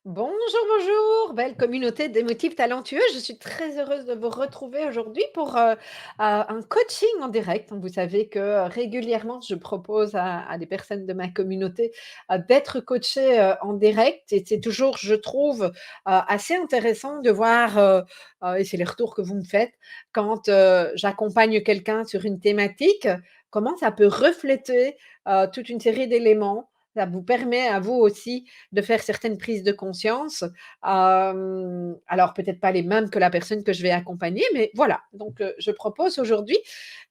Bonjour, bonjour, belle communauté d'émotifs talentueux. Je suis très heureuse de vous retrouver aujourd'hui pour un coaching en direct. Vous savez que régulièrement, je propose à des personnes de ma communauté d'être coachées en direct. Et c'est toujours, je trouve, assez intéressant de voir, et c'est les retours que vous me faites, quand j'accompagne quelqu'un sur une thématique, comment ça peut refléter toute une série d'éléments. Ça vous permet à vous aussi de faire certaines prises de conscience. Alors peut-être pas les mêmes que la personne que je vais accompagner, mais voilà. Donc, je propose aujourd'hui,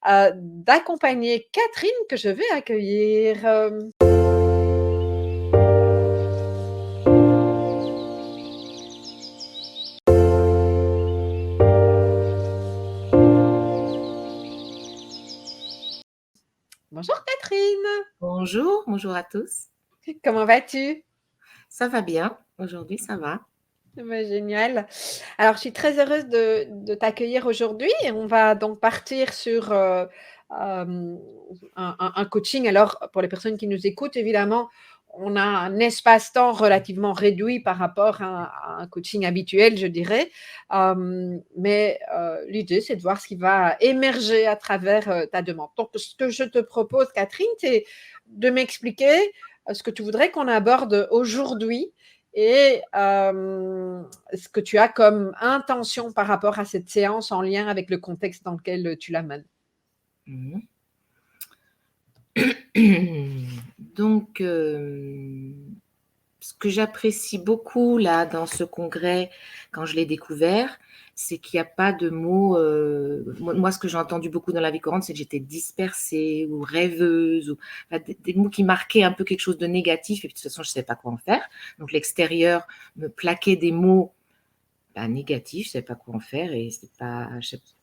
d'accompagner Catherine que je vais accueillir. Bonjour Catherine, Bonjour, bonjour à tous. comment vas-tu? Ça va bien? Aujourd'hui, ça va. Bah, génial. Alors je suis très heureuse de t'accueillir aujourd'hui et on va donc partir sur, un coaching. Alors pour les personnes qui nous écoutent, évidemment, on a un espace-temps relativement réduit par rapport à un coaching habituel, je dirais. Mais l'idée, c'est de voir ce qui va émerger à travers, ta demande. Donc ce que je te propose, Catherine, c'est de m'expliquer, ce que tu voudrais qu'on aborde aujourd'hui et ce que tu as comme intention par rapport à cette séance en lien avec le contexte dans lequel tu la mènes. Mhm. Donc, ce que j'apprécie beaucoup là dans ce congrès, quand je l'ai découvert, c'est qu'il n'y a pas de mots. Moi, ce que j'ai entendu beaucoup dans la vie courante, c'est que j'étais dispersée ou rêveuse, ou enfin, des mots qui marquaient un peu quelque chose de négatif. Et puis, de toute façon, je ne savais pas quoi en faire. Donc, l'extérieur me plaquait des mots négatifs, je ne savais pas quoi en faire. Et c'est pas.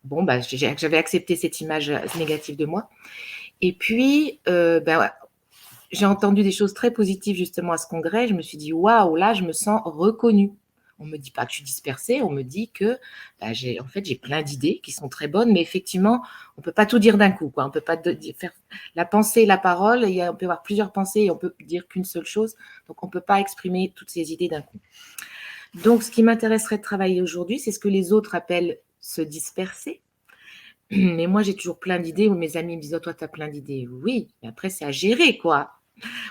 Bon, j'avais accepté cette image négative de moi. Et puis, ouais, j'ai entendu des choses très positives justement à ce congrès. Je me suis dit, waouh, là, je me sens reconnue. On ne me dit pas que je suis dispersée, on me dit que en fait, j'ai plein d'idées qui sont très bonnes, mais effectivement, on ne peut pas tout dire d'un coup, quoi. On ne peut pas faire la pensée et la parole. On peut avoir plusieurs pensées et on peut dire qu'une seule chose. Donc, on ne peut pas exprimer toutes ces idées d'un coup. Donc, ce qui m'intéresserait de travailler aujourd'hui, c'est ce que les autres appellent se disperser. Mais moi, j'ai toujours plein d'idées, où mes amis me disent, oh, toi, tu as plein d'idées. Oui, mais après, c'est à gérer, quoi,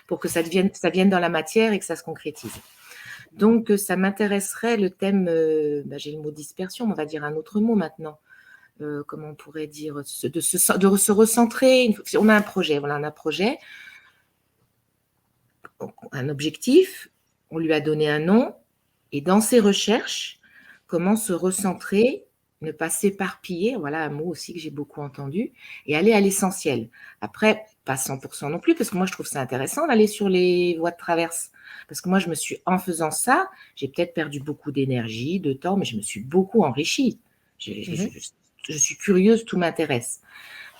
pour que ça vienne dans la matière et que ça se concrétise. Donc, ça m'intéresserait le thème, j'ai le mot dispersion, mais on va dire un autre mot maintenant. Comment on pourrait dire, de se recentrer. On a un projet, voilà, on a un projet, un objectif, on lui a donné un nom, et dans ses recherches, comment se recentrer, ne pas s'éparpiller, voilà un mot aussi que j'ai beaucoup entendu, et aller à l'essentiel. Après, pas 100% non plus, parce que moi, je trouve ça intéressant d'aller sur les voies de traverse. Parce que moi, en faisant ça, j'ai peut-être perdu beaucoup d'énergie, de temps, mais je me suis beaucoup enrichie. Je suis curieuse, tout m'intéresse.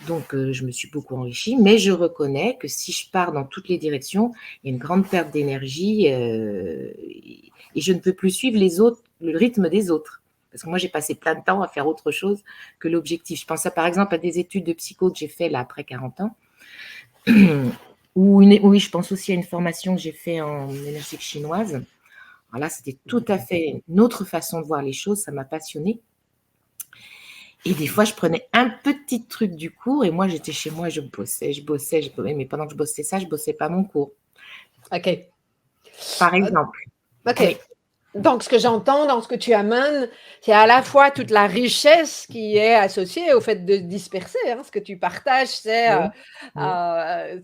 Donc, je me suis beaucoup enrichie, mais je reconnais que si je pars dans toutes les directions, il y a une grande perte d'énergie et je ne peux plus suivre le rythme des autres. Parce que moi, j'ai passé plein de temps à faire autre chose que l'objectif. Je pense par exemple à des études de psycho que j'ai fait là après 40 ans. Oui, je pense aussi à une formation que j'ai fait en énergie chinoise. Alors là, c'était tout à fait une autre façon de voir les choses. Ça m'a passionnée. Et des fois, je prenais un petit truc du cours et moi, j'étais chez moi, je bossais. Mais pendant que je bossais ça, je bossais pas mon cours. OK. Par exemple. OK. Oui. Donc, ce que j'entends dans ce que tu amènes, c'est à la fois toute la richesse qui est associée au fait de se disperser, hein. Ce que tu partages, c'est, Oui. Oui.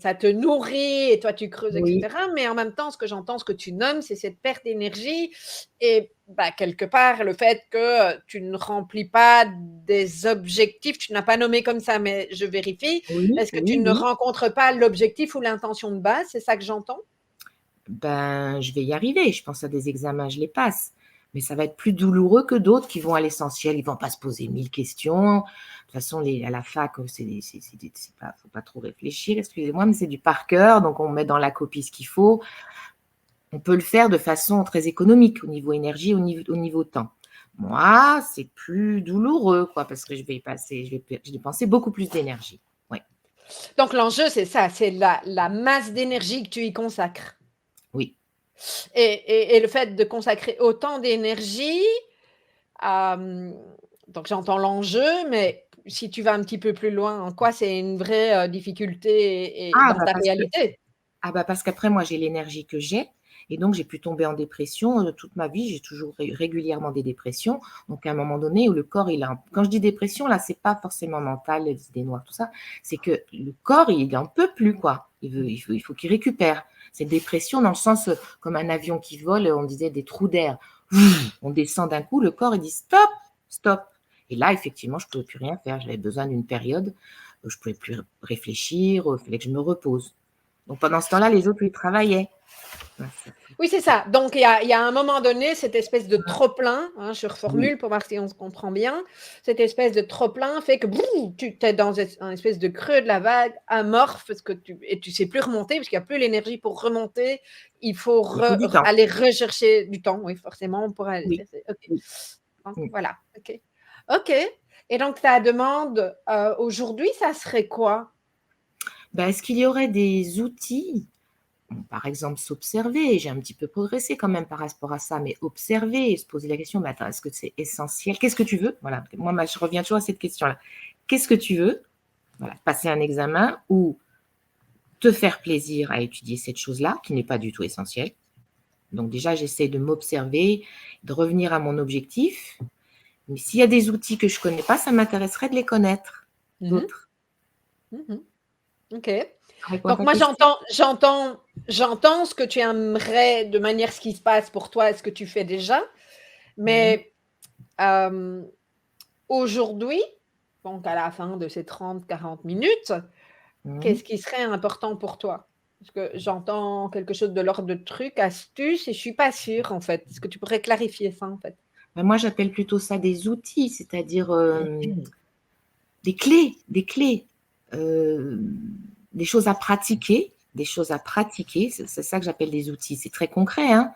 ça te nourrit et toi tu creuses et Oui. cetera. Mais en même temps, ce que j'entends, ce que tu nommes, c'est cette perte d'énergie et quelque part, le fait que tu ne remplis pas des objectifs, tu n'as pas nommé comme ça, mais je vérifie. Oui. Est-ce que tu Oui. ne Oui. rencontres pas l'objectif ou l'intention de base? C'est ça que j'entends? Je vais y arriver. Je pense à des examens, je les passe. Mais ça va être plus douloureux que d'autres qui vont à l'essentiel. Ils vont pas se poser 1000 questions. De toute façon, à la fac, faut pas trop réfléchir, excusez-moi, mais c'est du par cœur. Donc, on met dans la copie ce qu'il faut. On peut le faire de façon très économique au niveau énergie, au niveau temps. Moi, c'est plus douloureux, quoi, parce que je vais dépenser beaucoup plus d'énergie. Ouais. Donc l'enjeu, c'est ça, c'est la masse d'énergie que tu y consacres. Oui. Et le fait de consacrer autant d'énergie, donc j'entends l'enjeu, mais si tu vas un petit peu plus loin, en quoi c'est une vraie, difficulté et Ah dans bah, ta parce que réalité? parce qu'après moi j'ai l'énergie que j'ai et donc j'ai pu tomber en dépression, toute ma vie. J'ai toujours régulièrement des dépressions. Donc à un moment donné où le corps il a un quand je dis dépression là, c'est pas forcément mental, les idées noires, tout ça. C'est que le corps il en peut plus quoi. Il faut qu'il récupère. C'est dépression dans le sens, comme un avion qui vole, on disait des trous d'air. On descend d'un coup, le corps il dit: «Stop, stop». Et là effectivement je pouvais plus rien faire. J'avais besoin d'une période où je pouvais plus réfléchir, il fallait que je me repose. Donc pendant ce temps-là, les autres, ils travaillaient. Ouais, ça fait Oui, c'est ça. Donc il y a un moment donné, cette espèce de trop-plein, hein, je oui, reformule pour voir si on se comprend bien. Cette espèce de trop-plein fait que boum, tu es dans un espèce de creux de la vague, amorphe, parce que tu sais plus remonter, parce qu'il y a plus l'énergie pour remonter. Il faut il faut du temps. aller rechercher du temps, oui, forcément, pour aller Oui, chercher. OK. oui, Donc mmh. voilà, OK. OK, et donc ta demande, aujourd'hui, ça serait quoi? Bah, est-ce qu'il y aurait des outils, bon, par exemple, s'observer, j'ai un petit peu progressé quand même par rapport à ça, mais observer et se poser la question: «Mais attends, est-ce que c'est essentiel? Qu'est-ce que tu veux?» Voilà, moi, je reviens toujours à cette question-là. Qu'est-ce que tu veux? Voilà, passer un examen ou te faire plaisir à étudier cette chose-là, qui n'est pas du tout essentielle. Donc déjà, j'essaie de m'observer, de revenir à mon objectif. Mais s'il y a des outils que je connais pas, ça m'intéresserait de les connaître, Mmh mh. d'autres. Mmh. OK. Ça répond à Donc ta moi question? j'entends ce que tu aimerais de manière ce qui se passe pour toi et ce que tu fais déjà, Mmh. mais, hem, aujourd'hui, donc à la fin de ces 30-40 minutes, Mmh. qu'est-ce qui serait important pour toi? Parce que j'entends quelque chose de l'ordre de trucs, astuces et je suis pas sûre en fait. Est-ce que tu pourrais clarifier ça en fait? Bah, moi, j'appelle plutôt ça des outils, c'est-à-dire, Mmh. des clés, hem, des choses à pratiquer, des choses à pratiquer. C'est ça que j'appelle des outils. C'est très concret, hein.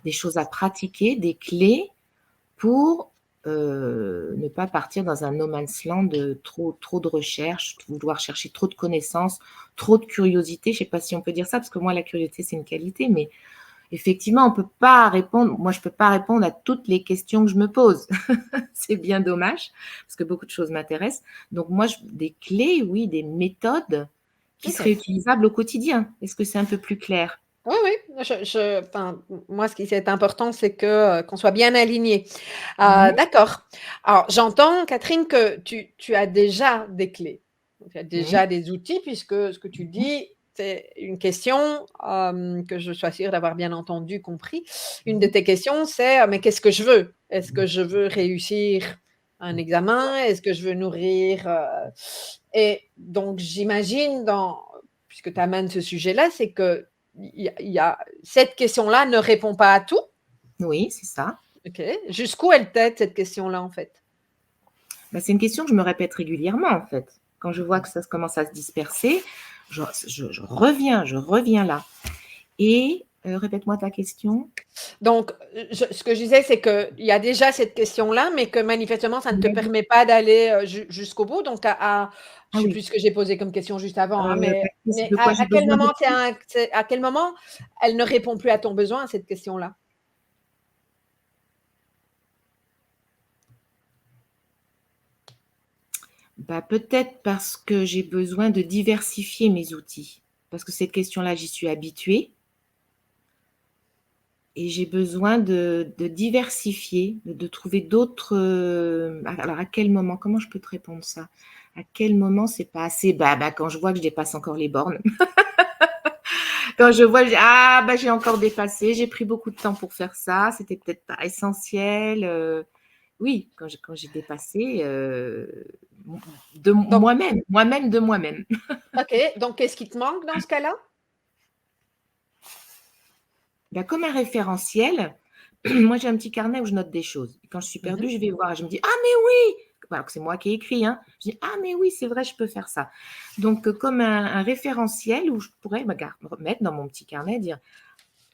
Des choses à pratiquer, des clés pour, ne pas partir dans un no man's land de trop de recherches, vouloir chercher trop de connaissances, trop de curiosité. Je sais pas si on peut dire ça, parce que moi la curiosité c'est une qualité, mais effectivement on peut pas répondre moi je peux pas répondre à toutes les questions que je me pose. C'est bien dommage, parce que beaucoup de choses m'intéressent. Donc moi je des clés, oui, des méthodes qui OK. seraient utilisables au quotidien. Est-ce que c'est un peu plus clair? Oui, oui, enfin, moi, ce qui est important, c'est que, qu'on soit bien alignés. Mmh. D'accord. Alors, j'entends, Catherine, que tu as déjà des clés. Tu as Oui. déjà des outils puisque ce que tu Mmh. dis, c'est une question, que je sois sûre d'avoir bien entendu, compris. Une de Mmh. tes questions, c'est: «Mais qu'est-ce que je veux? Est-ce que je veux réussir un examen? Est-ce que je veux nourrir?» Et donc j'imagine puisque tu amènes ce sujet-là, c'est que il y a cette question-là ne répond pas à tout. Oui, c'est ça. OK. Jusqu'où elle t'aide cette question-là, en fait? Bah, c'est une question que je me répète régulièrement, en fait. Quand je vois que ça commence à se disperser, je reviens là et répète-moi ta question? Donc, ce que je disais, c'est qu'il y a déjà cette question-là, mais que manifestement, ça ne te Oui. permet pas d'aller, jusqu'au bout. Donc je Ah sais oui, plus ce que j'ai posé comme question juste avant, hein, bah, mais qu'est-ce mais de quoi à j'ai quel besoin de moment plus? à quel moment elle ne répond plus à ton besoin, cette question-là? Bah, peut-être parce que j'ai besoin de diversifier mes outils. Parce que cette question-là, j'y suis habituée et j'ai besoin de diversifier, de trouver d'autres, alors à quel moment? Comment je peux te répondre ça? À quel moment c'est pas assez? Bah, quand je vois que je dépasse encore les bornes. Quand je vois, ah, bah, j'ai encore dépassé, j'ai pris beaucoup de temps pour faire ça, c'était peut-être pas essentiel. Oui, quand j'ai dépassé, de Donc moi-même de moi-même. OK, donc qu'est-ce qui te manque dans ce cas-là? Bah, comme un référentiel, moi j'ai un petit carnet où je note des choses. Et quand je suis Mmh mh. perdue, je vais voir et je me dis: «Ah mais oui!» alors que c'est moi qui ai écrit, hein. Je dis: «Ah mais oui, c'est vrai, je peux faire ça». Donc comme un référentiel où je pourrais me remettre dans mon petit carnet et dire: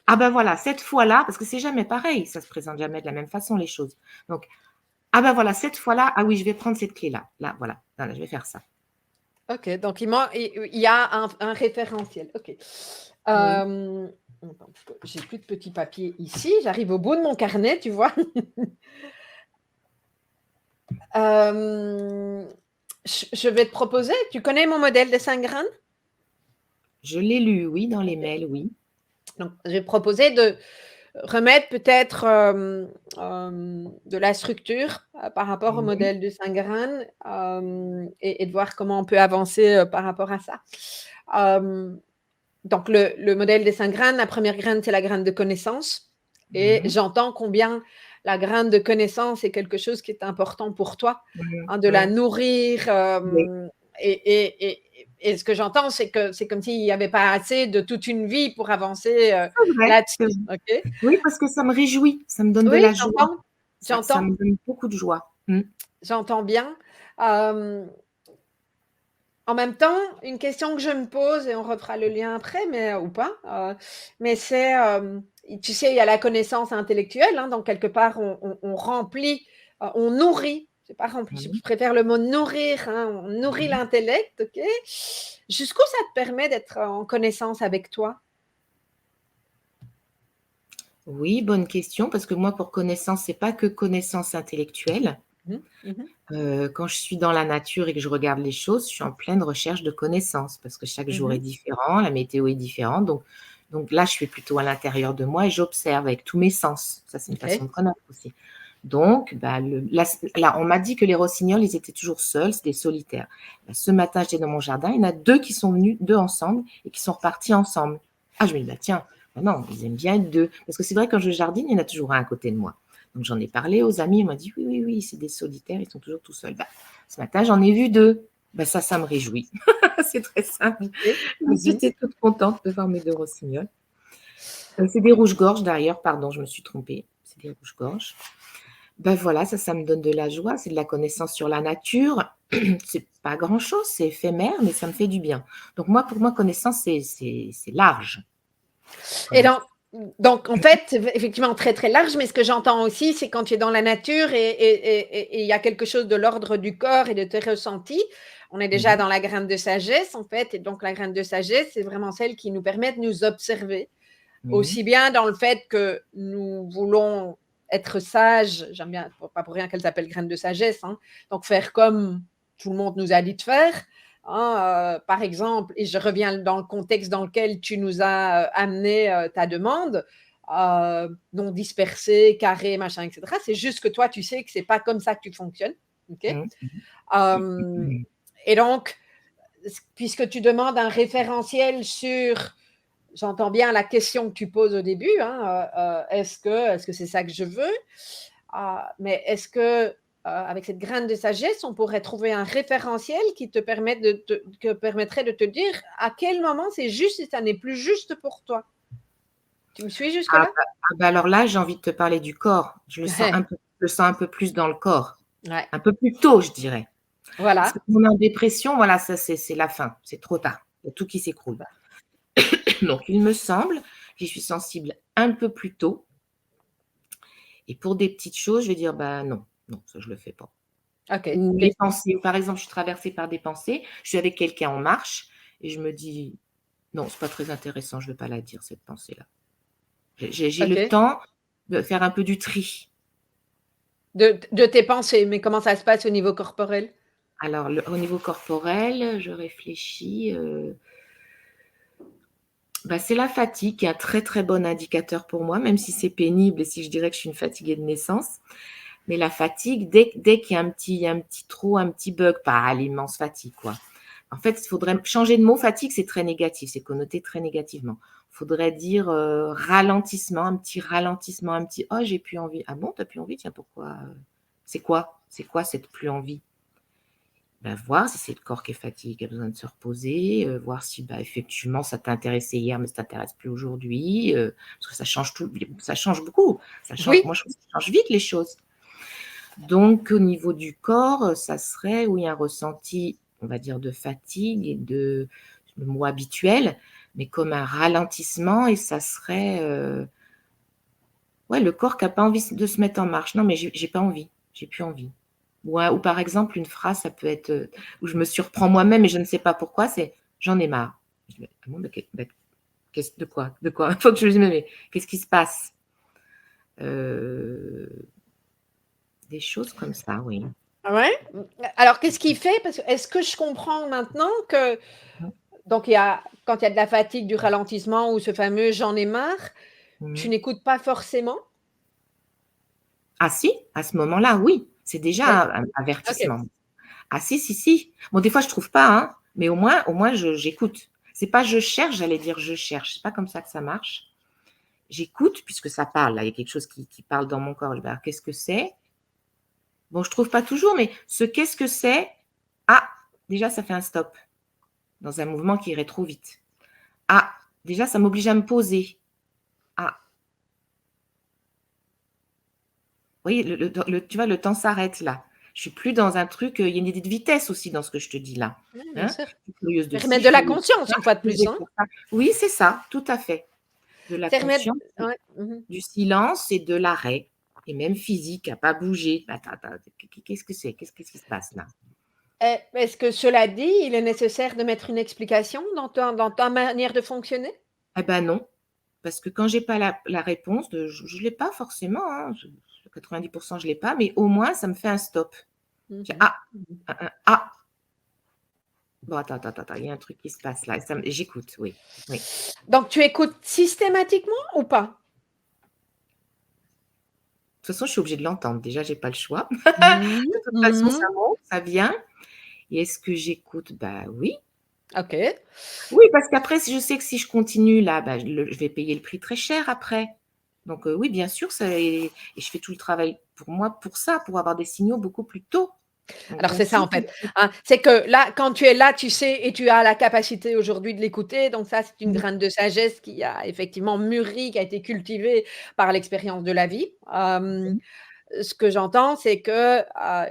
«Ah ben voilà, cette fois-là» parce que c'est jamais pareil, ça se présente jamais de la même façon les choses. Donc: «Ah ben voilà, cette fois-là, ah oui, je vais prendre cette clé-là. Là, voilà, voilà, je vais faire ça». OK, donc il y a un référentiel. OK. Oui. Hem Attends, parce que j'ai plus de petits papiers ici. J'arrive au bout de mon carnet, tu vois. Euh, je vais te proposer. Tu connais mon modèle des 5 graines? Je l'ai lu, oui, dans les Ok. mails, oui. Donc, je vais te proposer de remettre peut-être de la structure par rapport au Mhm. modèle du 5 graines et de voir comment on peut avancer par rapport à ça. Euh, donc, le modèle des 5 graines, la première graine, c'est la graine de connaissance. Et Mhm. j'entends combien la graine de connaissance est quelque chose qui est important pour toi, Mhm. hein, de la Mhm. nourrir. Oui, Et ce que j'entends, c'est que c'est comme s'il n'y avait pas assez de toute une vie pour avancer c'est vrai, c'est là-dessus. vrai. OK? Oui, parce que ça me réjouit, ça me donne de Oui, la joie. j'entends. Ça J'entends. me donne beaucoup de joie. Mm. J'entends bien. Euh, En même temps, une question que je me pose, et on refera le lien après, mais, ou pas, mais c'est, tu sais, il y a la connaissance intellectuelle, hein, donc quelque part, on remplit, on nourrit, c'est pas rempli, je Mhm. préfère le mot nourrir, hein, on nourrit Mhm. l'intellect, ok? Jusqu'où ça te permet d'être en connaissance avec toi? Oui, bonne question, parce que moi, pour connaissance, c'est pas que connaissance intellectuelle. Mhm, mhm, Quand je suis dans la nature et que je regarde les choses, je suis en pleine recherche de connaissances, parce que chaque jour est mhm, différent, la météo est différente. Donc là, je suis plutôt à l'intérieur de moi et j'observe avec tous mes sens. Ça, c'est une façon ok. de connaître aussi. Donc, bah, là, on m'a dit que les rossignols, ils étaient toujours seuls, c'était solitaires. Bah, ce matin, j'étais dans mon jardin, il y en a deux qui sont venus, deux ensemble, et qui sont repartis ensemble. Ah, je me dis, bah, tiens, bah non, ils aiment bien être deux. Parce que c'est vrai, quand je jardine, il y en a toujours un à côté de moi. Donc, j'en ai parlé aux amis, ils m'ont dit, oui, oui, oui, c'est des solitaires, ils sont toujours tout seuls. Bah, ce matin, j'en ai vu deux. Bah, ça me réjouit. C'est très simple. Ok. Je me suis Mhm. été toute contente de voir mes deux rossignols. C'est des rouges-gorges d'ailleurs, pardon, je me suis trompée. C'est des rouges-gorges. Ben voilà, ça me donne de la joie, c'est de la connaissance sur la nature. C'est pas grand-chose, c'est éphémère, mais ça me fait du bien. Donc moi, pour moi, connaissance, c'est large. Et Connaissance. donc, en fait, c'est effectivement très, très large, mais ce que j'entends aussi, c'est quand tu es dans la nature et il y a quelque chose de l'ordre du corps et de tes ressentis, on est déjà Mhm, dans la graine de sagesse, en fait, et donc la graine de sagesse, c'est vraiment celle qui nous permet de nous observer, mhm, aussi bien dans le fait que nous voulons être sages, j'aime bien, pas pour rien qu'elle s'appelle graine de sagesse, hein, donc faire comme tout le monde nous a dit de faire, hein, par exemple, et je reviens dans le contexte dans lequel tu nous as amené ta demande, non dispersée, carré, machin, etc. C'est juste que toi, tu sais que c'est pas comme ça que tu fonctionnes. OK? mhm, Euh, mhm. et donc, puisque tu demandes un référentiel sur, j'entends bien la question que tu poses au début, hein, est-ce que c'est ça que je veux? Mais est-ce que avec cette graine de sagesse, on pourrait trouver un référentiel qui te permettrait de te dire à quel moment c'est juste et ça n'est plus juste pour toi. Tu me suis Ah, jusque-là? bah alors là, j'ai envie de te parler du corps. Je le sens un peu plus dans le corps. Ouais, Un peu plus tôt, je dirais. Parce que voilà. quand on est en dépression, voilà, ça c'est la fin. C'est trop tard. Il y a tout qui s'écroule. Donc, il me semble, j'y suis sensible un peu plus tôt. Et pour des petites choses, je vais dire, bah non, non, ça je le fais pas. OK. Ou les pensées, par exemple, je suis traversée par des pensées, je suis avec quelqu'un en marche et je me dis, non, c'est pas très intéressant, je ne vais pas la dire, cette pensée-là. J'ai le OK. temps de faire un peu du tri. De tes pensées, mais comment ça se passe au niveau corporel? Alors, au niveau corporel, je réfléchis. Bah, c'est la fatigue qui est un très très bon indicateur pour moi, même si c'est pénible et si je dirais que je suis une fatiguée de naissance. Mais la fatigue, dès qu'il y a un petit trou, un petit bug, pas l'immense fatigue, quoi. En fait, il faudrait changer de mot. Fatigue, c'est très négatif, c'est connoté très négativement. Il faudrait dire ralentissement, un petit ralentissement, un petit oh, j'ai plus envie. Ah bon, t'as plus envie? Tiens, pourquoi? C'est quoi? C'est quoi cette plus envie? Ben, voir si c'est le corps qui est fatigué, qui a besoin de se reposer, voir si bah, effectivement ça t'intéressait hier, mais ça t'intéresse plus aujourd'hui, parce que ça change tout, ça change beaucoup. Ça change, Oui. moi, je trouve que ça change vite les choses. Donc, au niveau du corps, ça serait, oui, un ressenti, on va dire, de fatigue et le mot habituel, mais comme un ralentissement, et ça serait, ouais, le corps qui n'a pas envie de se mettre en marche. Non, mais j'ai pas envie, j'ai plus envie. Ou par exemple, une phrase, ça peut être, où je me surprends moi-même et je ne sais pas pourquoi, c'est: «J'en ai marre». Je dis: «Ah bon, bah, De quoi? De quoi? Il faut que je lui dise: «Mais qu'est-ce qui se passe?» Heu, des choses comme ça, oui. Ouais. Alors qu'est-ce qui fait parce que est-ce que je comprends maintenant que Mmh. donc il y a quand il y a de la fatigue, du ralentissement ou ce fameux «j'en ai marre», tu Mmh. n'écoutes pas forcément? Ah si, à ce moment-là, oui, c'est Ouais, déjà un OK. avertissement. Ah si, si, si. Bon, des fois, je trouve pas, hein, mais au moins j'écoute. C'est pas je cherche, j'allais dire je cherche, c'est pas comme ça que ça marche. J'écoute puisque ça parle, là, il y a quelque chose qui parle dans mon corps. Je dis: «Bah, qu'est-ce que c'est?» Bon, je trouve pas toujours, mais ce «qu'est-ce que c'est?» ah, déjà ça fait un stop dans un mouvement qui irait trop vite. Ah, déjà ça m'oblige à me poser. Ah, vous voyez tu vois, le temps s'arrête là. Je suis plus dans un truc, il y a une idée de vitesse aussi dans ce que je te dis là, Ouais, bien hein. sûr. Je suis curieuse de Ça ci, remet je de suis la curieuse de conscience ça, une fois de je suis plus, posée hein? sur ça. Oui, c'est ça, tout à fait. De la Ça remet conscience, ouais, mmh. du silence et de l'arrêt et même physique, à pas bouger. Attends, attends, qu'est-ce que c'est? Qu'est-ce qui se passe là? Est-ce que cela dit, il est nécessaire de mettre une explication dans ta manière de fonctionner? Eh ben non, parce que quand j'ai pas la réponse je l'ai pas forcément, hein, 90 je l'ai pas, mais au moins ça me fait un stop. Mmh Je fais: mh. «Ah, Mmh. ah, bon attends, attends, attends, il y a un truc qui se passe là» et j'écoute, oui, oui. Donc tu écoutes systématiquement ou pas? De toute façon, je suis obligée de l'entendre. Déjà, j'ai pas le choix. Mmh De toute façon, ça mh. monte, ça vient et est-ce que j'écoute? Bah oui. OK. Oui, parce qu'après si je sais que si je continue là, bah, je vais payer le prix très cher après. Donc oui, bien sûr, et je fais tout le travail pour moi, pour ça, pour avoir des signaux beaucoup plus tôt. Donc Alors bien c'est ça sûr en que fait, hein, c'est que là, quand tu es là, tu sais et tu as la capacité aujourd'hui de l'écouter, donc ça, c'est une mmh, graine de sagesse qui a effectivement mûri, qui a été cultivée par l'expérience de la vie. mmh, Ce que j'entends, c'est que,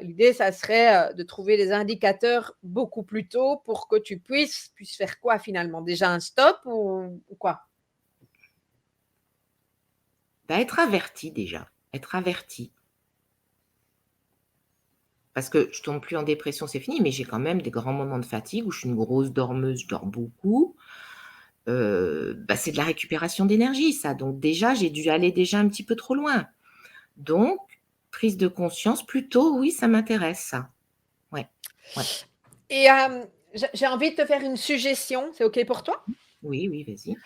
l'idée, ça serait, de trouver des indicateurs beaucoup plus tôt pour que tu puisses faire quoi finalement? Déjà un stop ou quoi? bah, être averti déjà, être averti. Parce que je tombe plus en dépression, c'est fini, mais j'ai quand même des grands moments de fatigue où je suis une grosse dormeuse, je dors beaucoup. Bah, c'est de la récupération d'énergie ça, donc déjà, j'ai dû aller déjà un petit peu trop loin. Donc prise de conscience plutôt, oui, ça m'intéresse ça. Ouais, ouais. Et j'ai envie de te faire une suggestion, c'est OK pour toi? Oui, oui, vas-y.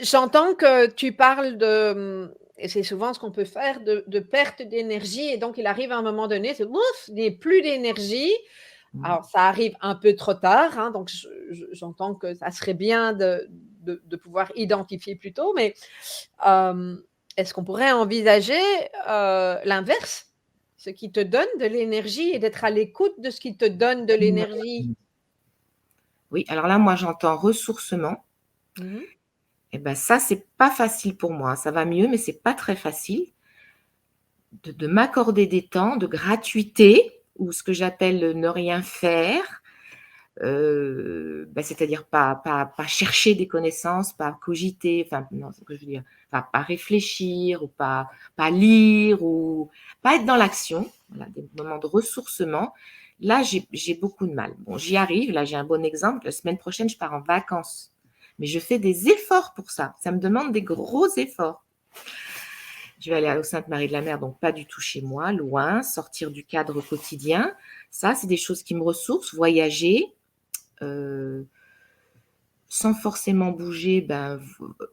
J'entends que tu parles de, et c'est souvent ce qu'on peut faire, de perte d'énergie et donc il arrive à un moment donné, c'est: «Ouf, je n'ai plus d'énergie». Mmh. Alors ça arrive un peu trop tard, hein, donc j'entends que ça serait bien de pouvoir identifier plus tôt, mais hem, est-ce qu'on pourrait envisager, l'inverse? Ce qui te donne de l'énergie et d'être à l'écoute de ce qui te donne de l'énergie. Mmh. Oui, alors là, moi, j'entends ressourcement Mmh mh. et ben ça, c'est pas facile pour moi. Ça va mieux, mais c'est pas très facile de m'accorder des temps de gratuité ou ce que j'appelle, ne rien faire. Bah, c'est-à-dire pas chercher des connaissances, pas cogiter, enfin non, c'est ce que je veux dire, pas réfléchir ou pas lire ou pas être dans l'action, voilà, des moments de ressourcement. Là, j'ai beaucoup de mal. Bon, j'y arrive, là, j'ai un bon exemple. La semaine prochaine, je pars en vacances, mais je fais des efforts pour ça. Ça me demande des gros efforts. Je vais aller au Sainte-Marie-de-la-Mer, donc pas du tout chez moi, loin, sortir du cadre quotidien. Ça, c'est des choses qui me ressourcent. Voyager, Heu, sans forcément bouger, ben,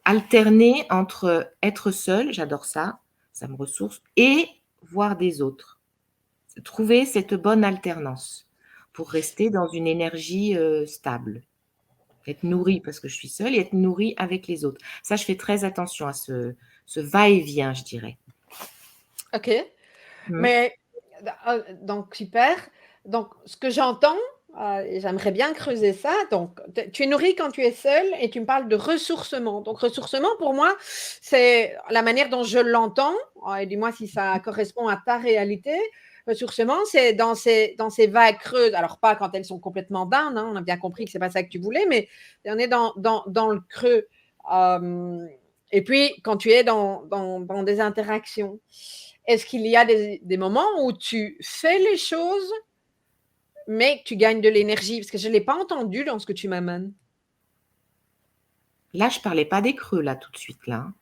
alterner entre être seule, j'adore ça, ça me ressource et voir des autres. Trouver cette bonne alternance pour rester dans une énergie, stable. Être nourrie parce que je suis seule et être nourrie avec les autres. Ça, je fais très attention à ce va-et-vient, je dirais. OK. Mmh. Mais donc super. Donc ce que j'entends, et j'aimerais bien creuser ça, donc tu es nourri quand tu es seul et tu me parles de ressourcement. Donc ressourcement pour moi, c'est la manière dont je l'entends, et dis-moi si ça correspond à ta réalité. Ressourcement, c'est dans ces vagues creuses, alors pas quand elles sont complètement down, hein, on a bien compris que c'est pas ça que tu voulais, mais on est dans le creux, hem et puis quand tu es dans des interactions. Est-ce qu'il y a des moments où tu fais les choses, mais que tu gagnes de l'énergie? Parce que je ne l'ai pas entendu dans ce que tu m'amènes. Là, je parlais pas des creux, là, tout de suite, là, hein.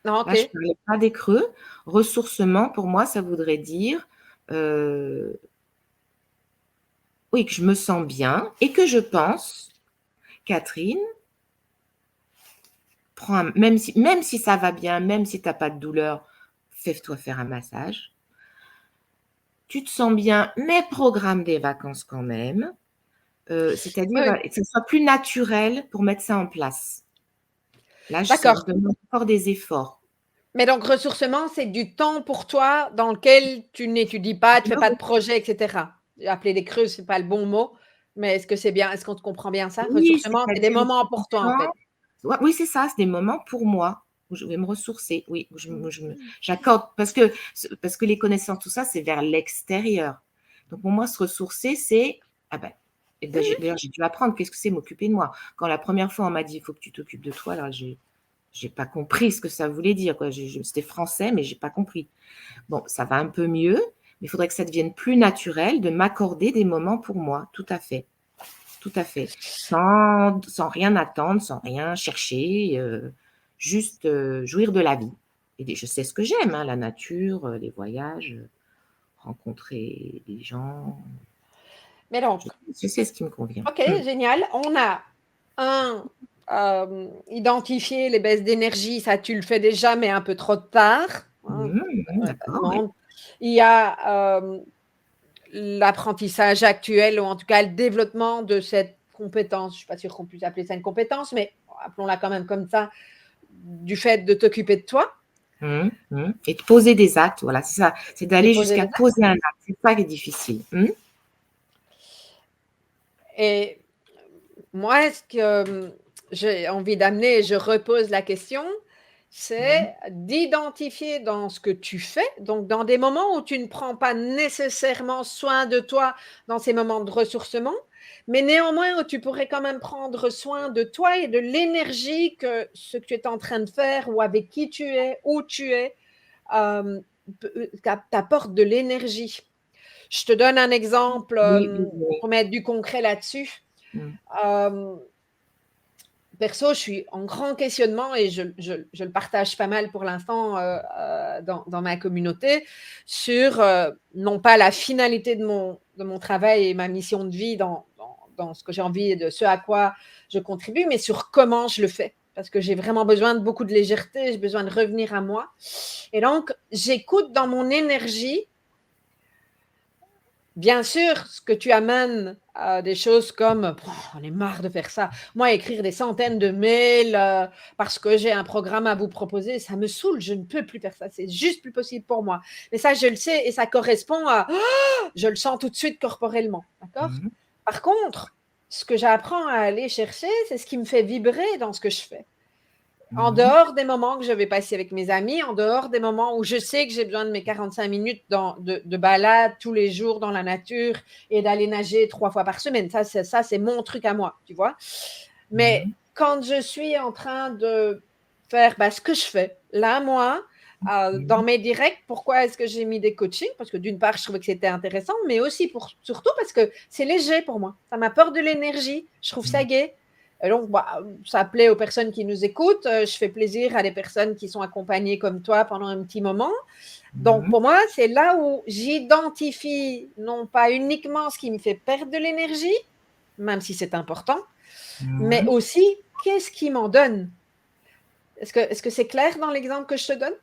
Non, Là, je OK. parlais pas des creux. Ressourcement, pour moi, ça voudrait dire, oui, que je me sens bien et que je pense: «Catherine, même si ça va bien, même si tu as pas de douleur, fais-toi faire un massage. Tu te sens bien, mais programme des vacances quand même». C'est-à-dire, Oui, que ce soit plus naturel pour mettre ça en place. Là, ça me d'accord. demande encore des efforts. Mais donc ressourcement, c'est du temps pour toi dans lequel tu n'étudies pas, tu fais pas de projet et cetera. Appeler des creux, c'est pas le bon mot, mais est-ce que c'est bien est-ce qu'on te comprend bien ça? Oui, Ressourcement, c'est des c'est-à-dire il moments faut du pour toi, en temps. fait? Ouais, oui, c'est ça, c'est des moments pour moi, où je vais me ressourcer, oui, où je me j'accorde parce que les connaissances, tout ça, c'est vers l'extérieur. Donc pour moi, se ressourcer, c'est ah ben et ben, d'ailleurs, j'ai dû apprendre qu'est-ce que c'est m'occuper de moi. Quand la première fois, on m'a dit: «Il faut que tu t'occupes de toi», alors j'ai pas compris ce que ça voulait dire, quoi. C'était français, mais j'ai pas compris. Bon, ça va un peu mieux, mais il faudrait que ça devienne plus naturel de m'accorder des moments pour moi, tout à fait. Tout à fait. Sans rien attendre, sans rien chercher, juste, jouir de la vie. Je sais ce que j'aime, hein, la nature, les voyages, rencontrer des gens. Mais Je donc, je sais ce qui me convient. OK, Mmh. génial. On a un identifié les baisses d'énergie, ça tu le fais déjà, mais un peu trop tard, hein, D'accord, oui. non. Il y a, l'apprentissage actuel ou en tout cas le développement de cette compétence, je ne suis pas sûre qu'on puisse appeler ça une compétence, mais appelons-la quand même comme ça, du fait de t'occuper de toi, Et de poser des actes, voilà, c'est ça. C'est de d'aller poser jusqu'à des actes poser un acte. C'est ça qui est difficile. et moi ce que, j'ai envie d'amener et je repose la question, Mmh. c'est d'identifier dans ce que tu fais, donc dans des moments où tu ne prends pas nécessairement soin de toi dans ces moments de ressourcement, mais néanmoins où tu pourrais quand même prendre soin de toi et de l'énergie que ce que tu es en train de faire ou avec qui tu es, où tu es, t'apporte de l'énergie. Je te donne un exemple Oui, oui, oui. pour mettre du concret là-dessus. Mmh. Euh, Perso, je suis en grand questionnement et je le partage pas mal pour l'instant dans ma communauté sur non pas la finalité de mon travail et ma mission de vie dans ce que j'ai envie et de ce à quoi je contribue, mais sur comment je le fais. Parce que j'ai vraiment besoin de beaucoup de légèreté, j'ai besoin de revenir à moi. Et donc, j'écoute dans mon énergie. Bien sûr, ce que tu amènes à des choses comme: «On est marre de faire ça». Moi, écrire des centaines de mails, parce que j'ai un programme à vous proposer, ça me saoule, je ne peux plus faire ça, c'est juste plus possible pour moi. Mais ça, je le sais et ça correspond à je le sens tout de suite corporellement, d'accord? Mmh. Par contre, ce que j'apprends à aller chercher, c'est ce qui me fait vibrer dans ce que je fais. En Mmh. dehors des moments que je vais passer avec mes amis, en dehors des moments où je sais que j'ai besoin de mes 45 minutes de balade tous les jours dans la nature et d'aller nager 3 fois par semaine. Ça, c'est mon truc à moi, tu vois? Mais Mmh. quand je suis en train de faire, bah, ce que je fais, là, moi, dans Mmh. mes directs, pourquoi est-ce que j'ai mis des coachings? Parce que d'une part, je trouvais que c'était intéressant, mais aussi surtout parce que c'est léger pour moi. Ça m'apporte de l'énergie, je trouve ça Mmh. gai. Et donc, bah, ça plaît aux personnes qui nous écoutent. Je fais plaisir à des personnes qui sont accompagnées comme toi pendant un petit moment. Donc, Mmh. pour moi, c'est là où j'identifie non pas uniquement ce qui me fait perdre de l'énergie, même si c'est important, mais Mmh. aussi qu'est-ce qui m'en donne. Est-ce que c'est clair dans l'exemple que je te donne?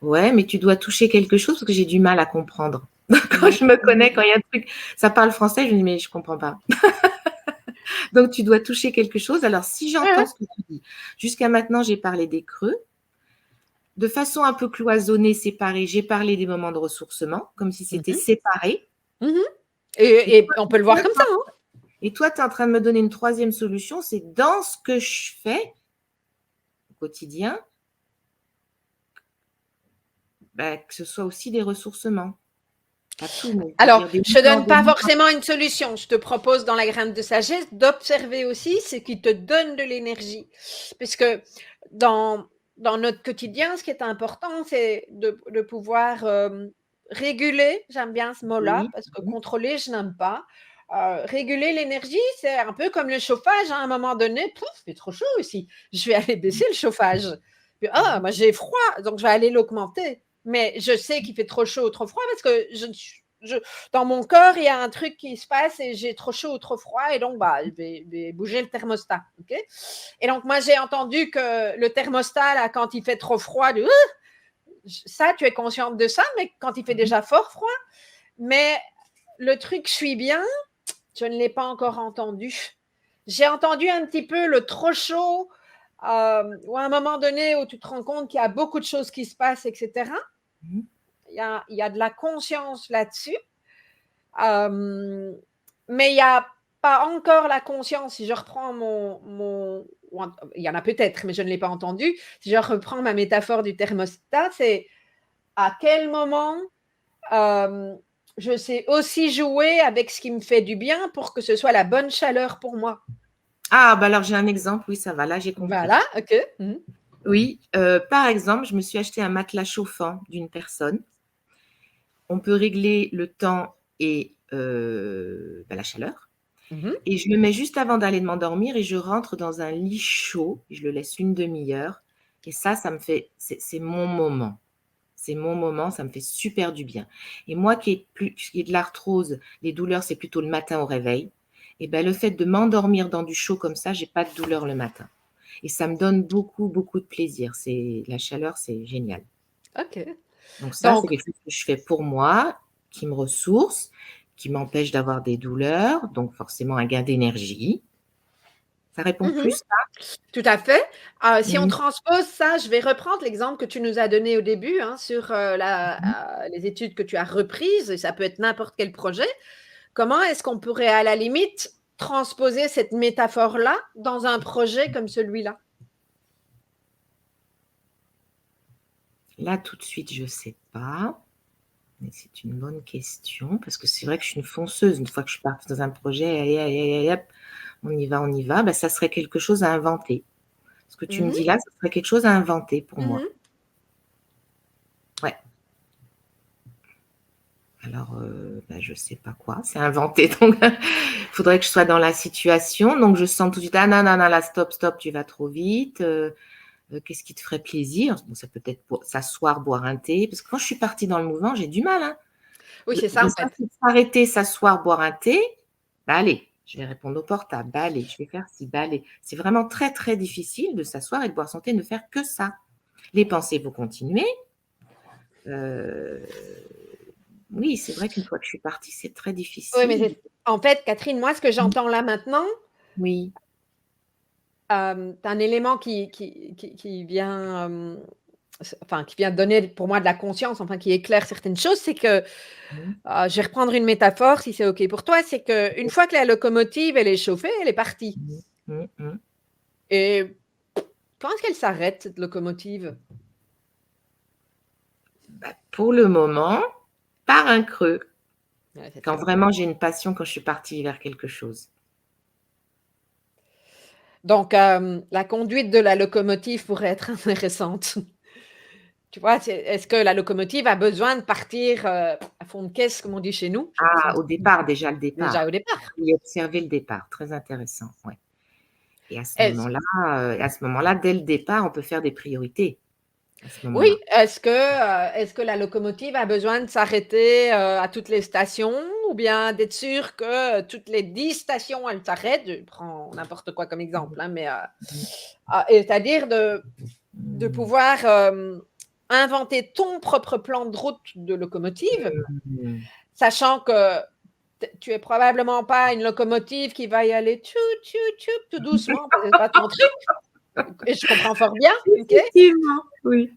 Ouais, mais tu dois toucher quelque chose parce que j'ai du mal à comprendre. Quand Mmh. je me connais, quand il y a un truc, ça parle français, je me dis: «Mais je comprends pas». Donc tu dois toucher quelque chose. Alors si Ouais, ouais. j'entends ce que tu dis, jusqu'à maintenant, j'ai parlé des creux. De façon un peu cloisonnée, séparée, j'ai parlé des moments de ressourcement, comme si c'était Mmh. séparé. Mmh. Et Et toi on et peut le voir toi, comme tu ça, es hein. en train de me donner une troisième solution, c'est dans ce que je fais au quotidien, bah, que ce soit aussi des ressourcements. Pas tout, mais je veux Alors, dire des je te moments donne des pas moments forcément une solution. Je te propose dans la graine de sagesse d'observer aussi ce qui te donne de l'énergie. Puisque dans dans notre quotidien, ce qui est important, c'est de pouvoir, réguler, j'aime bien ce mot-là, oui. parce que Mmh. contrôler, je n'aime pas. réguler l'énergie, c'est un peu comme le chauffage, hein, à un moment donné, pouf, il fait trop chaud ici. Je vais aller baisser le chauffage. Puis, Mmh. moi j'ai froid, donc je vais aller l'augmenter. Mais je sais qu'il fait trop chaud ou trop froid parce que dans mon corps, il y a un truc qui se passe et j'ai trop chaud ou trop froid et donc je vais bouger le thermostat. Ok. Et donc moi j'ai entendu que le thermostat, là, quand il fait trop froid, ça, tu es consciente de ça, mais quand il fait Mmh. déjà fort froid, mais le truc suis bien, je ne l'ai pas encore entendu. J'ai entendu un petit peu le trop chaud, ou à un moment donné où tu te rends compte qu'il y a beaucoup de choses qui se passent, etc. Mmh. Il y a de la conscience là-dessus. Mais il n'y a pas encore la conscience, si je reprends il y en a peut-être, mais je ne l'ai pas entendu, si je reprends ma métaphore du thermostat, c'est à quel moment je sais aussi jouer avec ce qui me fait du bien pour que ce soit la bonne chaleur pour moi. Ah, bah alors j'ai un exemple, oui, ça va, là j'ai compris. Voilà, ok. Mmh. Oui, par exemple, je me suis acheté un matelas chauffant d'une personne. On peut régler le temps et la chaleur. Mmh. Et je le mets juste avant d'aller m'endormir et je rentre dans un lit chaud. Je le laisse une demi-heure et ça me fait c'est mon moment. C'est mon moment, ça me fait super du bien. Et moi qui ai de l'arthrose, les douleurs, c'est plutôt le matin au réveil. Et ben, le fait de m'endormir dans du chaud comme ça, j'ai pas de douleur le matin. Et ça me donne beaucoup, beaucoup de plaisir. C'est la chaleur, c'est génial. OK. Donc ça, c'est Donc quelque chose que je fais pour moi, qui me ressource, qui m'empêche d'avoir des douleurs, donc forcément un gain d'énergie. Ça répond mmh, plus ça? tout à fait. Si on Mmh. transpose ça, je vais reprendre l'exemple que tu nous as donné au début, hein, sur, Mmh. les études que tu as reprises et ça peut être n'importe quel projet. Comment est-ce qu'on pourrait, à la limite, transposer cette métaphore-là dans un projet comme celui-là? Là, tout de suite, je sais pas, mais c'est une bonne question parce que c'est vrai que je suis une fonceuse. Une fois que je suis partie dans un projet, allez, allez, allez, allez, hop, on y va. Bah, ça serait quelque chose à inventer. Ce que tu me Mmh dis là, ça serait quelque chose à inventer pour moi. mh. Ouais. Alors, je sais pas quoi, c'est inventé donc il faudrait que je sois dans la situation. Donc je sens tout de suite: «Ah non, non, non, là, stop, stop, tu vas trop vite, qu'est-ce qui te ferait plaisir?» Bon, ça peut être pour s'asseoir, boire un thé, parce que quand je suis partie dans le mouvement, j'ai du mal, hein. Oui, c'est ça, Le en fait. simple fait de s'arrêter, s'asseoir, boire un thé, bah, allez, je vais répondre au portable, bah, allez, je vais faire ci, bah, allez. C'est vraiment très, très difficile de s'asseoir et de boire son thé, ne faire que ça. Les pensées vont continuer, heu, oui, c'est vrai qu'une fois que je suis partie, c'est très Oui, mais difficile. c'est en fait, Catherine, moi, ce que j'entends là maintenant, Oui. tu as un élément qui vient, enfin, qui vient donner pour moi de la conscience, enfin, qui éclaire certaines choses, c'est que, Mmh. je vais reprendre une métaphore si c'est OK pour toi, c'est qu'une fois que la locomotive, elle est chauffée, elle est partie Mmh. Mmh mh. et quand est-ce qu'elle s'arrête cette locomotive? Bah, pour le moment, par un creux, Ouais, c'est quand ça. vraiment j'ai une passion, quand je suis partie vers quelque chose. Donc la conduite de la locomotive pourrait être intéressante. Tu vois? Est-ce que la locomotive a besoin de partir, à fond de caisse, comme on dit chez nous? Je sais pas si on Ah, dit au départ, déjà le déjà au départ. départ. Oui, observer le départ, très intéressant, ouais. Et Est-ce à ce moment-là, dès le départ, on peut faire des priorités, à ce Oui, moment-là. est-ce que la locomotive a besoin de s'arrêter, à toutes les stations ou bien d'être sûr que, toutes les 10 stations, elle s'arrête? Je prends n'importe quoi comme Mmh. exemple, hein, mais, Mmh. et c'est-à-dire de Mmh. pouvoir, inventer ton propre plan de route de locomotive, Mmh. sachant que tu es probablement pas une locomotive qui va y aller tchou tchou tchou tout doucement parce que c'est pas ton truc et je comprends fort bien, OK? Effectivement, oui.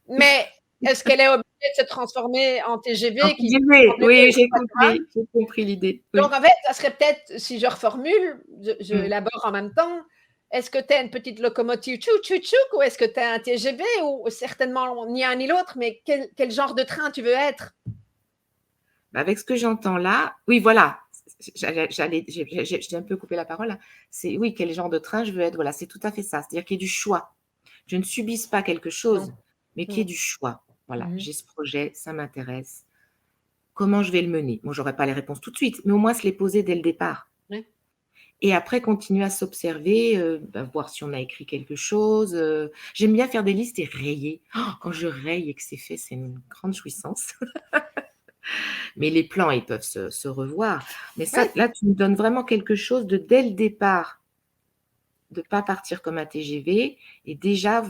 Mais est-ce qu'elle est obligée de se transformer en En TGV qui TGV, problème oui, quoi, tu vois? j'ai compris l'idée, Donc oui. en fait, ça serait peut-être, si je reformule, je Mmh. élabore en même temps, est-ce que tu es une petite locomotive tchou tchou tchouk ou est-ce que tu es un TGV ou certainement ni un ni l'autre, mais quel genre de train tu veux être? Bah, avec ce que j'entends là, oui, voilà, j'allais j'ai un peu coupé la parole là. C'est oui, quel genre de train je veux être, voilà, c'est tout à fait ça. C'est-à-dire qu'il y ait du choix. Je ne subisse pas quelque Non, chose, mais qu'il y ait non. du choix. Voilà, Mmh mh. j'ai ce projet, ça m'intéresse. comment je vais le mener. Moi, j'aurais pas les réponses tout de suite, mais au moins se les poser dès le départ. Ouais. Et après, continuer à s'observer, voir si on a écrit quelque chose. J'aime bien faire des listes et rayer. Oh, quand je raye et que c'est fait, c'est une grande jouissance. Mais les plans, ils peuvent se revoir. Mais ça, Ouais. là, tu me donnes vraiment quelque chose de dès le départ, de pas partir comme un TGV et déjà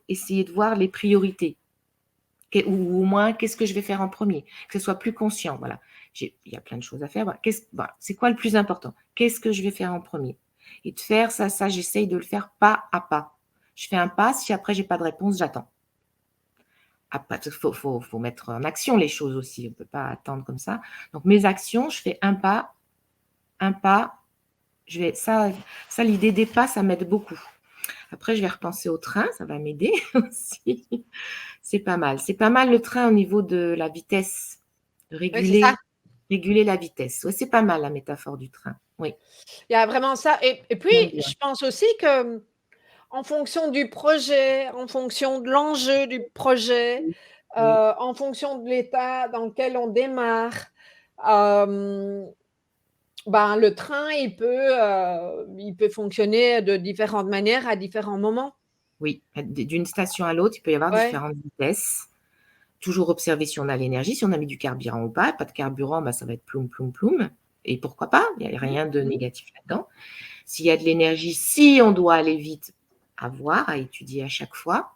essayer de voir les priorités. Ou au moins, qu'est-ce que je vais faire en premier? Que ce soit plus conscient, voilà. Il y a plein de choses à faire. Voilà. C'est quoi le plus important? Qu'est-ce que je vais faire en premier? Et de faire ça, j'essaye de le faire pas à pas. Je fais un pas, si après j'ai pas de réponse, j'attends. Après, faut mettre en action les choses aussi. On ne peut pas attendre comme ça. Donc mes actions, je fais un pas. Ça, l'idée des pas, ça m'aide beaucoup. Après, je vais repenser au train, ça va m'aider aussi. C'est pas mal. C'est pas mal le train au niveau de la vitesse, de Ouais, c'est ça. réguler la vitesse. Ouais, c'est pas mal la métaphore du train. Oui, Il y a vraiment ça et puis j'aime bien. je pense aussi que, en fonction du projet, en fonction de l'enjeu du projet, Oui, oui, en fonction de l'état dans lequel on démarre, hem, ben, le train, il peut fonctionner de différentes manières à différents moments. oui. D'une station à l'autre, il peut y avoir Ouais. différentes vitesses. Toujours observer si on a l'énergie, si on a mis du carburant ou pas. Pas de carburant, bah, ça va être ploum, ploum, ploum. Et pourquoi pas? Il n'y a Mmh rien de mh. négatif là-dedans. S'il y a de l'énergie, si on doit aller vite, à voir, à étudier à chaque fois.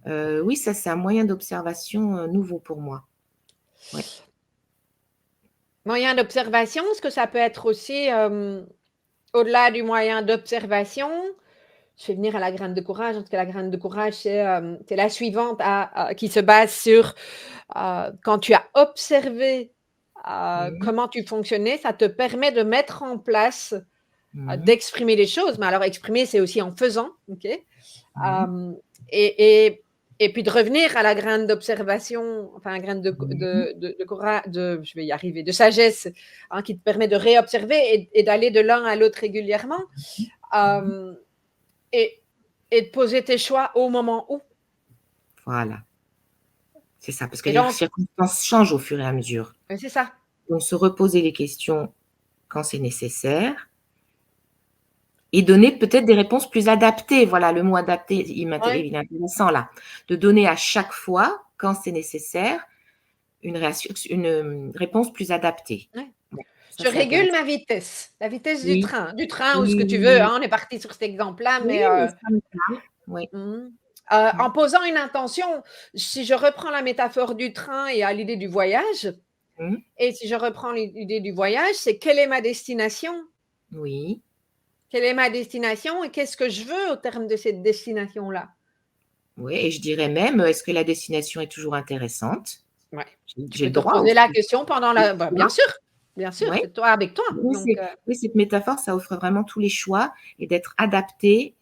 Oui, ça, c'est un moyen d'observation nouveau pour moi. Ouais. Moyen d'observation, est-ce que ça peut être aussi, au-delà du moyen d'observation, je vais venir à la graine de courage, parce que la graine de courage, c'est la suivante qui se base sur, quand tu as observé, Mmh. comment tu fonctionnais, ça te permet de mettre en place, Mmh. d'exprimer les choses. Mais alors exprimer, c'est aussi en faisant, OK? Mmh. Et et puis de revenir à la graine d'observation, enfin, la graine Mmh. de cora de je vais y arriver, de sagesse, hein, qui te permet de réobserver et d'aller de l'un à l'autre régulièrement, Mmh. hem et et de poser tes choix au moment où. Voilà, c'est ça, parce que Et les donc circonstances changent au fur et à mesure. c'est ça. Donc se reposer les questions quand c'est nécessaire et donner peut-être des réponses plus adaptées. Voilà, le mot adapté, Ouais, il est intéressant là. De donner à chaque fois, quand c'est nécessaire, une réponse plus adaptée. ouais. Ouais, ça Je c'est régule intéressant. ma vitesse, la vitesse Oui, du train ou ce que oui, tu oui, veux, oui. hein. On est parti sur cet exemple-là, Oui, mais mais ça me parle. Oui. mmh Mmh. en posant une intention, si je reprends la métaphore du train et à l'idée du voyage, Mmh. et si je reprends l'idée du voyage, c'est quelle est ma destination? Oui. Quelle est ma destination et qu'est-ce que je veux au terme de cette destination-là? Oui et je dirais même, est-ce que la destination est toujours intéressante? Ouais. Tu J'ai peux le te droit reposer la aussi. question pendant Oui, la bah, tu vois? bien sûr, Ouais. c'est toi avec toi, Oui, donc cette métaphore, ça offre vraiment tous les choix et d'être adapté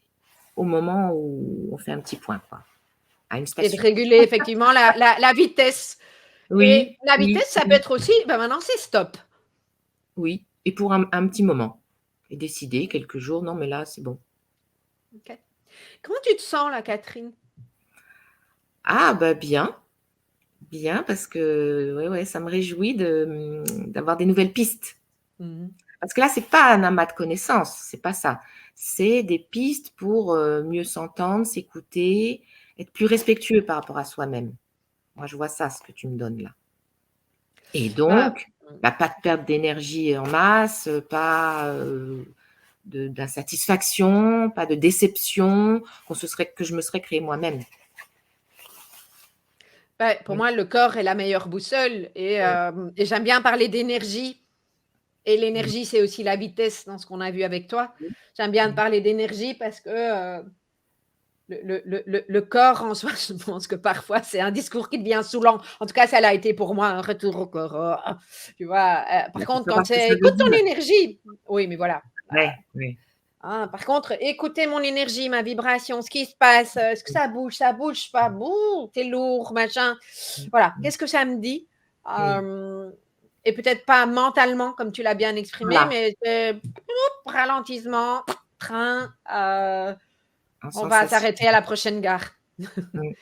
au moment où on fait un petit point, quoi, à une et de station. réguler effectivement la vitesse et Oui, la oui, vitesse, ça peut oui, être aussi, bah, maintenant c'est stop. oui et pour un petit moment et décider quelques jours: «Non, mais là, c'est bon». OK. Comment tu te sens là, Catherine? Ah bah, bien, bien parce que ouais, ouais, ça me réjouit d'avoir des nouvelles pistes. Mmh mh. Parce que là, c'est pas un amas de connaissances, c'est pas ça. C'est des pistes pour, mieux s'entendre, s'écouter, être plus respectueux par rapport à soi-même. Moi, je vois ça, ce que tu me donnes là. Et Bah, donc, bah, pas de perte d'énergie en masse, pas, d'insatisfaction, pas de déception que je me serais créée moi-même. bah, pour Mmh, moi, le corps est la meilleure boussole mmh, et j'aime bien parler d'énergie et mmh, l'énergie, c'est aussi la vitesse dans ce qu'on a vu avec toi. mmh, J'aime bien te mmh. parler d'énergie parce que, le corps en soi, je pense que parfois c'est un discours qui devient saoulant. En tout cas, ça l'a été pour moi, un retour au corps, tu vois? Par Bah, faut contre, quand savoir ce que c'est: ça veut «Écoute ton dire. énergie», oui, mais voilà, Ouais, ouais. hein, par contre, écouter mon énergie, ma vibration, ce qui se passe, est-ce que Mmh, ça bouge pas? Bouh, tu lourd, machin. mmh, Voilà, mmh, qu'est-ce que ça me dit? mmh. Hem et peut-être pas mentalement comme tu l'as bien exprimé, Voilà, mais c'est ralentissement, train, en on va sensation. s'arrêter à la prochaine gare. Mmh.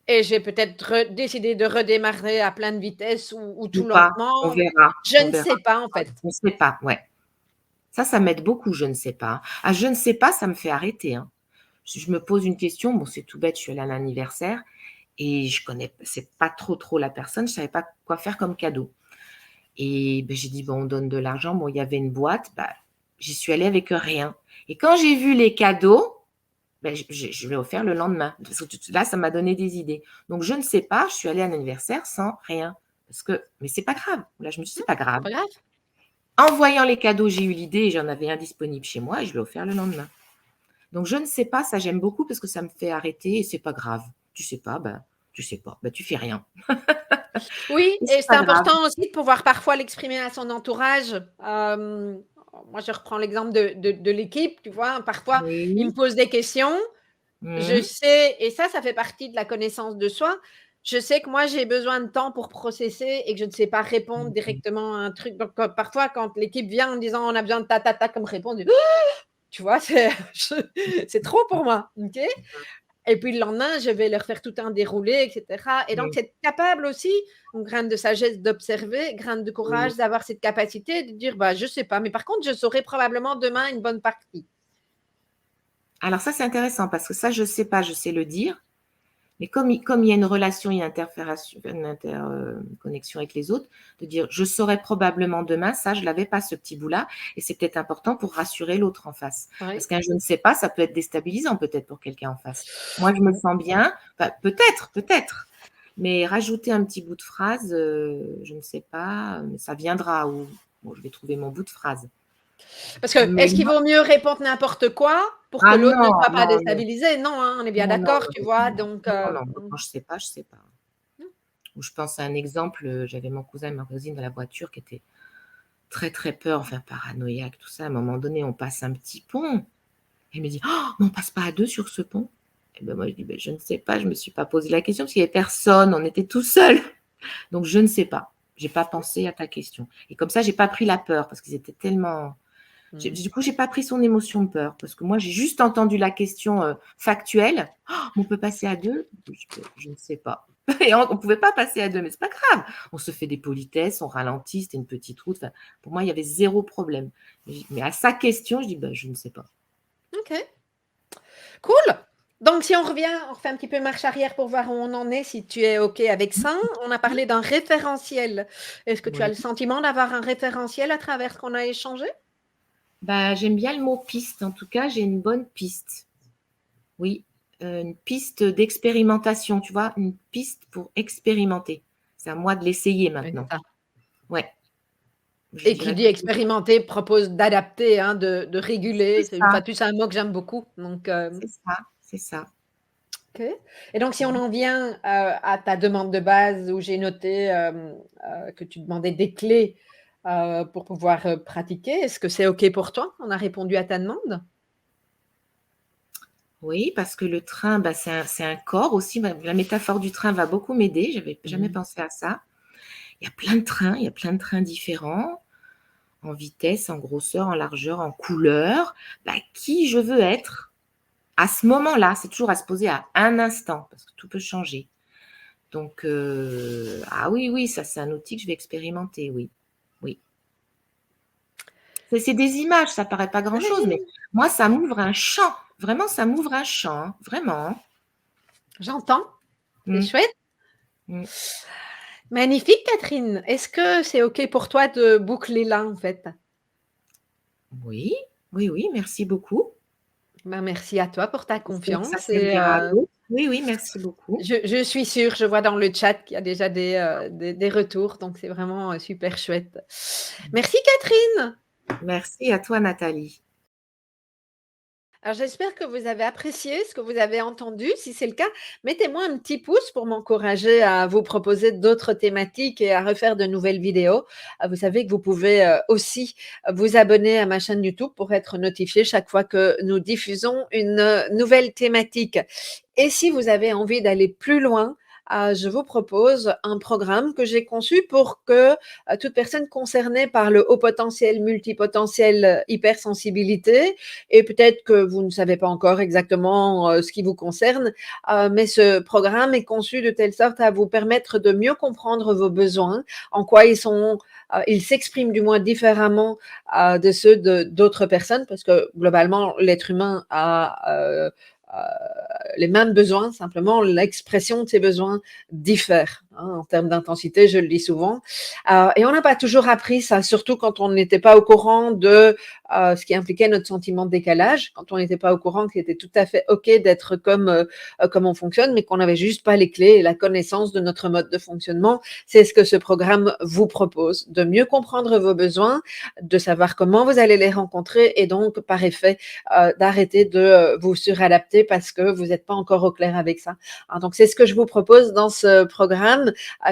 Et j'ai peut-être décidé de redémarrer à pleine vitesse ou Ou tout pas, on lentement. verra, Je on ne verra. sais pas, en fait. On ne sait pas, ouais. Ça m'aide beaucoup, je ne sais pas. Ah, je ne sais pas, ça me fait arrêter, hein. Je me pose une question, bon, c'est tout bête, je suis allée à un anniversaire et je connais c'est pas trop la personne, je savais pas quoi faire comme cadeau et beh, j'ai dit: «Bon, on donne de l'argent». Bon, il y avait une boîte, bah, j'y suis allée avec rien et quand j'ai vu les cadeaux, bah, je l'ai offert le lendemain. Parce que là, ça m'a donné des idées. Donc je ne sais pas, je suis allée à un anniversaire sans rien parce que mais c'est pas grave. Là, je me suis dit: «C'est pas C'est grave». pas grave. En voyant les cadeaux, j'ai eu l'idée et j'en avais un disponible chez moi et je l'ai offert le lendemain. Donc je ne sais pas, ça j'aime beaucoup parce que ça me fait arrêter et c'est pas grave. Tu sais pas, bah, tu sais pas, bah, tu fais rien Oui, et et c'est c'est pas grave. important aussi de pouvoir parfois l'exprimer à son entourage. Moi, je reprends l'exemple de l'équipe, tu vois? Parfois, ils me Oui. posent des questions, je Mmh. sais, et ça fait partie de la connaissance de soi. Je sais que moi, j'ai besoin de temps pour processer et que je ne sais pas répondre Mmh mh. directement à un truc. Donc, parfois, quand l'équipe vient en me disant: «On a besoin de ta comme réponse», tu vois? C'est trop pour moi, OK? Et puis le lendemain, je vais leur faire tout un déroulé et cetera, et donc Oui, c'est capable aussi, une graine de sagesse d'observer, graine de oui. courage d'avoir cette capacité de dire: «Bah, je sais pas, mais par contre, je saurai probablement demain une bonne partie». Alors ça, c'est intéressant parce que ça, je sais pas, je sais le dire. Mais comme il y a une relation, il y a connexion avec les autres, de dire: «Je saurai probablement demain», ça je l'avais pas ce petit bout-là et c'est peut-être important pour rassurer l'autre en face. Parce Oui. qu'un «je ne sais pas», ça peut être déstabilisant peut-être pour quelqu'un en face. Moi, je me sens bien, enfin peut-être, mais rajouter un petit bout de phrase, «Je ne sais pas, mais ça viendra» ou bon, je vais trouver mon bout de phrase. Parce que, Mais est-ce qu'il moi vaut mieux répondre n'importe quoi pour que ah l'autre ne non, soit pas non, non, déstabilisé? Non, hein, on est bien non, non, d'accord, non, tu vois? non, Donc, non, non, moi quand je sais pas. Ou je pense à un exemple, j'avais mon cousin et ma cousine dans la voiture qui étaient très peur, enfin paranoïaque, tout ça. À un moment donné, on passe un petit pont. Elle me dit: «Oh, mais on passe pas à 2 sur ce pont?» Et ben, moi, je dis: «Beh, je ne sais pas, je me suis pas posé la question parce qu'il y avait personne, on était tout seuls. Donc je ne sais pas. J'ai pas pensé à ta question» et comme ça, j'ai pas pris la peur parce qu'ils étaient tellement mmh. du coup, j'ai pas pris son émotion de peur parce que moi, j'ai juste entendu la question, factuelle: «Oh, on peut passer à 2?» Je ne sais pas et on pouvait pas passer à 2, mais c'est pas grave. On se fait des politesses, on ralentit, c'était une petite route, enfin, pour moi, il y avait zéro problème. Mais à sa question, je dis: «Bah, je ne sais pas». OK, cool. Donc si on revient, on refait un petit peu marche arrière pour voir où on en est, si tu es OK avec ça. On a Mmh. parlé d'un référentiel. Est-ce que tu as Oui. le sentiment d'avoir un référentiel à travers ce qu'on a échangé? Bah, j'aime bien le mot piste. En tout cas, j'ai une bonne piste. Oui, une piste d'expérimentation, tu vois? Une piste pour expérimenter. C'est à moi de l'essayer Oui, c'est maintenant. ça. Ouais, je Et qui dirais dit plutôt expérimenter propose d'adapter, hein, de réguler. c'est C'est une ça. fois de plus, c'est un mot que j'aime beaucoup, donc C'est ça, c'est ça. OK. Et donc si on Mmh. en vient, à ta demande de base où j'ai noté, que tu demandais des clés, pour pouvoir, pratiquer, est-ce que c'est OK pour toi? On a répondu à ta demande? Oui, parce que le train, bah, c'est un corps aussi. Bah, la métaphore du train va beaucoup m'aider. J'avais jamais Mmh. pensé à ça. Il y a plein de trains différents, en vitesse, en grosseur, en largeur, en couleur. Bah, qui je veux être à ce moment-là? C'est toujours à se poser à un instant, parce que tout peut changer. Donc ah oui, oui, ça, c'est un outil que je vais expérimenter, oui. Oui. C'est des images, ça paraît pas grand-chose, mais Oui, moi, ça m'ouvre un champ. Vraiment, ça m'ouvre un champ, hein, vraiment, hein. j'entends, c'est Mmh. chouette. Mmh. Magnifique Catherine. Est-ce que c'est OK pour toi de boucler là, en fait? Oui, oui, oui, merci beaucoup. Ben, merci à toi pour ta J'espère que ça confiance, et servira à d'autres. Oui, oui, merci beaucoup. je suis sûre, je vois dans le chat qu'il y a déjà des retours, donc c'est vraiment, super chouette. Merci Catherine. Merci à toi, Nathalie. Alors j'espère que vous avez apprécié ce que vous avez entendu. Si c'est le cas, mettez-moi un petit pouce pour m'encourager à vous proposer d'autres thématiques et à refaire de nouvelles vidéos. Vous savez que vous pouvez, aussi vous abonner à ma chaîne YouTube pour être notifié chaque fois que nous diffusons une, nouvelle thématique. Et si vous avez envie d'aller plus loin, je vous propose un programme que j'ai conçu pour que toute personne concernée par le haut potentiel, multipotentiel, hypersensibilité, et peut-être que vous ne savez pas encore exactement ce qui vous concerne, mais ce programme est conçu de telle sorte à vous permettre de mieux comprendre vos besoins, en quoi ils s'expriment du moins différemment de ceux d'autres personnes, parce que globalement, l'être humain a les mêmes besoins, simplement l'expression de ces besoins diffère en termes d'intensité, je le dis souvent. Et on n'a pas toujours appris ça, surtout quand on n'était pas au courant de ce qui impliquait notre sentiment de décalage, quand on n'était pas au courant qu'il était tout à fait OK d'être comme on fonctionne, mais qu'on n'avait juste pas les clés et la connaissance de notre mode de fonctionnement. C'est ce que ce programme vous propose, de mieux comprendre vos besoins, de savoir comment vous allez les rencontrer et donc, par effet, d'arrêter de vous suradapter parce que vous n'êtes pas encore au clair avec ça. Donc, c'est ce que je vous propose dans ce programme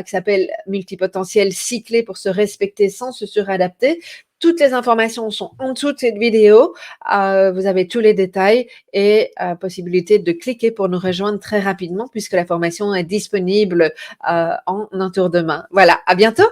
qui s'appelle Multipotentiel cyclé pour se respecter sans se suradapter. Toutes les informations sont en dessous de cette vidéo. Vous avez tous les détails et possibilité de cliquer pour nous rejoindre très rapidement puisque la formation est disponible en un tour de main. Voilà, à bientôt!